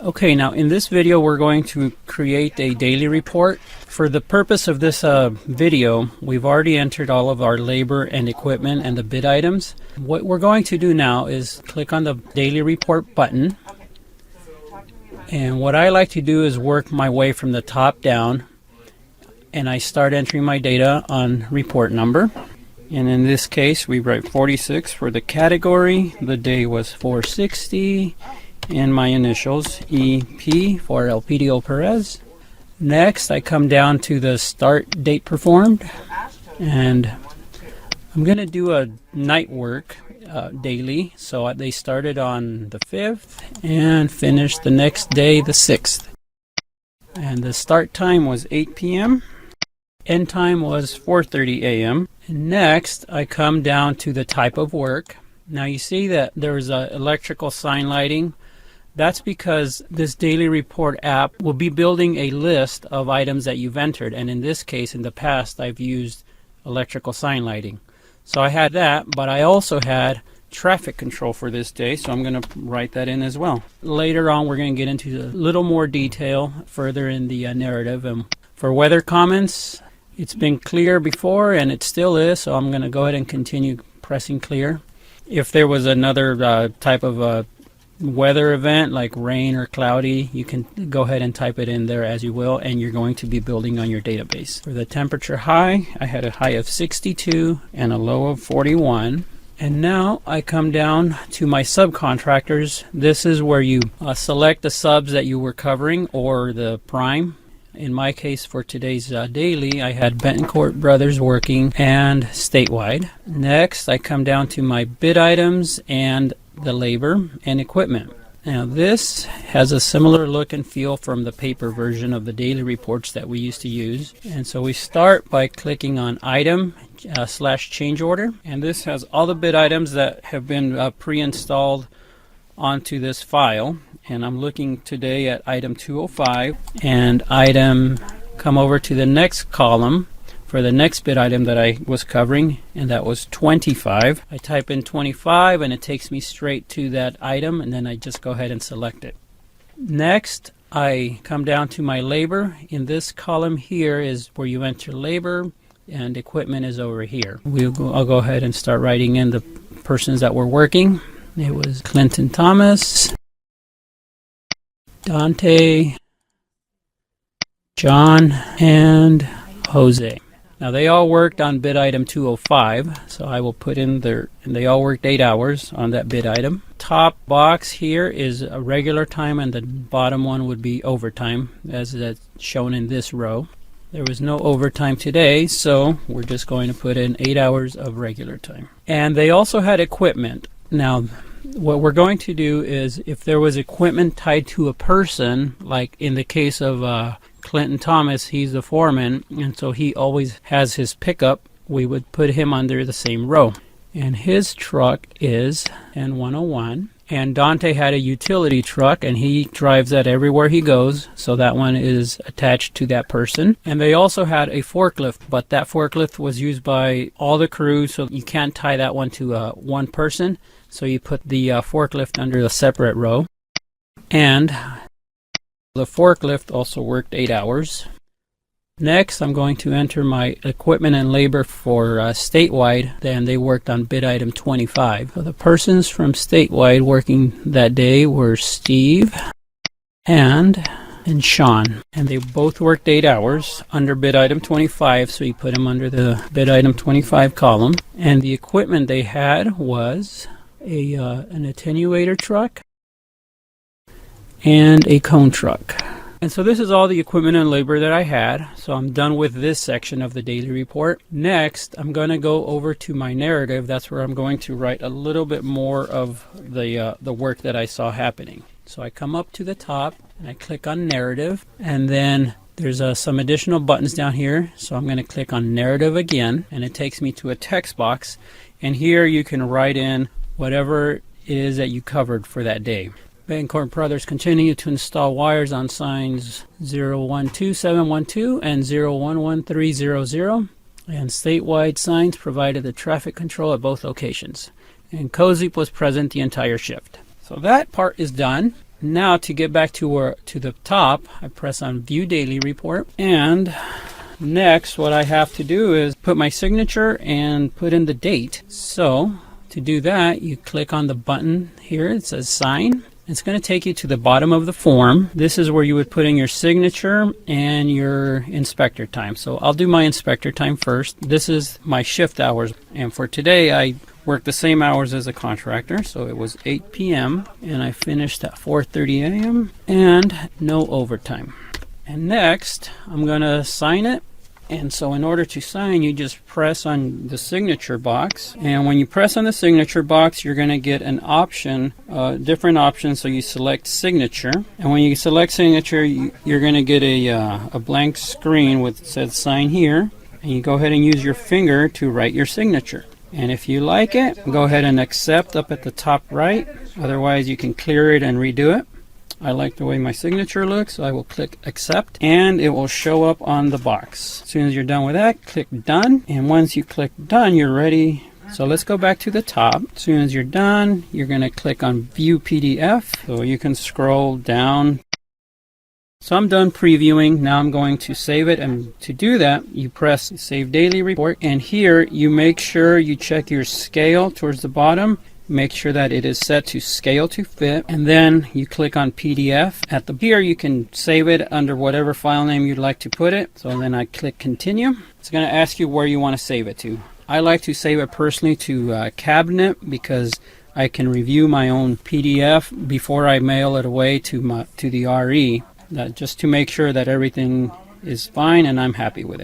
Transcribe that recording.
Okay, now in this video we're going to create a daily report. For the purpose of this video, we've already entered all of our labor and equipment and the bid items. What we're going to do now is click on the daily report button. And what I like to do is work my way from the top down. And I start entering my data on report number. And in this case, we write 46 for the category. The day was 460. And my initials, EP for Elpidio Perez. Next, I come down to the start date performed. And I'm going to do a night work daily. So they started on the 5th and finished the next day, the 6th. And the start time was 8 p.m. End time was 4:30 a.m. And next, I come down to the type of work. Now you see that there's electrical sign lighting. That's because this daily report app will be building a list of items that you've entered. And in this case, in the past, I've used electrical sign lighting. So I had that, but I also had traffic control for this day. So I'm going to write that in as well. Later on, we're going to get into a little more detail further in the narrative. And for weather comments, it's been clear before and it still is. So I'm going to go ahead and continue pressing clear. If there was another type of weather event like rain or cloudy, you can go ahead and type it in there as you will, and you're going to be building on your database. For the temperature high, I had a high of 62 and a low of 41. And now I come down to my subcontractors. This is where you select the subs that you were covering or the prime. In my case for today's daily, I had Bentoncourt Brothers working and statewide. Next, I come down to my bid items and the labor and equipment. Now this has a similar look and feel from the paper version of the daily reports that we used to use. And so we start by clicking on item / change order. And this has all the bid items that have been pre-installed onto this file. And I'm looking today at item 205 and come over to the next column for the next bid item that I was covering, and that was 25. I type in 25 and it takes me straight to that item, and then I just go ahead and select it. Next, I come down to my labor. In this column here is where you enter labor, and equipment is over here. I'll go ahead and start writing in the persons that were working. It was Clinton Thomas, Dante, John, and Jose. Now they all worked on bid item 205, so I will put in and they all worked 8 hours on that bid item. Top box here is a regular time, and the bottom one would be overtime, as that's shown in this row. There was no overtime today, so we're just going to put in 8 hours of regular time. And they also had equipment. Now, what we're going to do is, if there was equipment tied to a person, like in the case of Clinton Thomas, he's the foreman, and so he always has his pickup, we would put him under the same row. And his truck is N101. And Dante had a utility truck, and he drives that everywhere he goes, so that one is attached to that person. And they also had a forklift, but that forklift was used by all the crew, so you can't tie that one to one person. So you put the forklift under a separate row. And the forklift also worked 8 hours. Next, I'm going to enter my equipment and labor for statewide. Then they worked on bid item 25. So the persons from statewide working that day were Steve and Sean. And they both worked 8 hours under bid item 25. So you put them under the bid item 25 column. And the equipment they had was an attenuator truck and a cone truck. And so this is all the equipment and labor that I had. So I'm done with this section of the daily report. Next, I'm going to go over to my narrative. That's where I'm going to write a little bit more of the work that I saw happening. So I come up to the top and I click on narrative, and then there's some additional buttons down here. So I'm going to click on narrative again, and it takes me to a text box. And here you can write in whatever it is that you covered for that day. Bentoncourt Brothers continue to install wires on signs 012712 and 011300, and statewide signs provided the traffic control at both locations. And COZIP was present the entire shift. So that part is done. Now to get back to the top, I press on View Daily Report, and next what I have to do is put my signature and put in the date. So to do that, you click on the button here. It says Sign. It's going to take you to the bottom of the form. This is where you would put in your signature and your inspector time. So I'll do my inspector time first. This is my shift hours. And for today, I worked the same hours as a contractor. So it was 8 p.m. and I finished at 4:30 a.m. and no overtime. And next, I'm going to sign it. And so in order to sign, you just press on the signature box. And when you press on the signature box, you're going to get an option, different options. So you select signature. And when you select signature, you're going to get a blank screen with says sign here. And you go ahead and use your finger to write your signature. And if you like it, go ahead and accept up at the top right. Otherwise, you can clear it and redo it. I like the way my signature looks, so I will click accept and it will show up on the box. As soon as you're done with that, click done. And once you click done, you're ready. So let's go back to the top. As soon as you're done, you're going to click on View PDF. So you can scroll down. So I'm done previewing. Now I'm going to save it. And to do that, you press Save Daily Report. And here you make sure you check your scale towards the bottom. Make sure that it is set to scale to fit, and then you click on PDF. Here you can save it under whatever file name you'd like to put it. So then I click continue. It's going to ask you where you want to save it to. I like to save it personally to Cabinet because I can review my own PDF before I mail it away to the RE, just to make sure that everything is fine and I'm happy with it.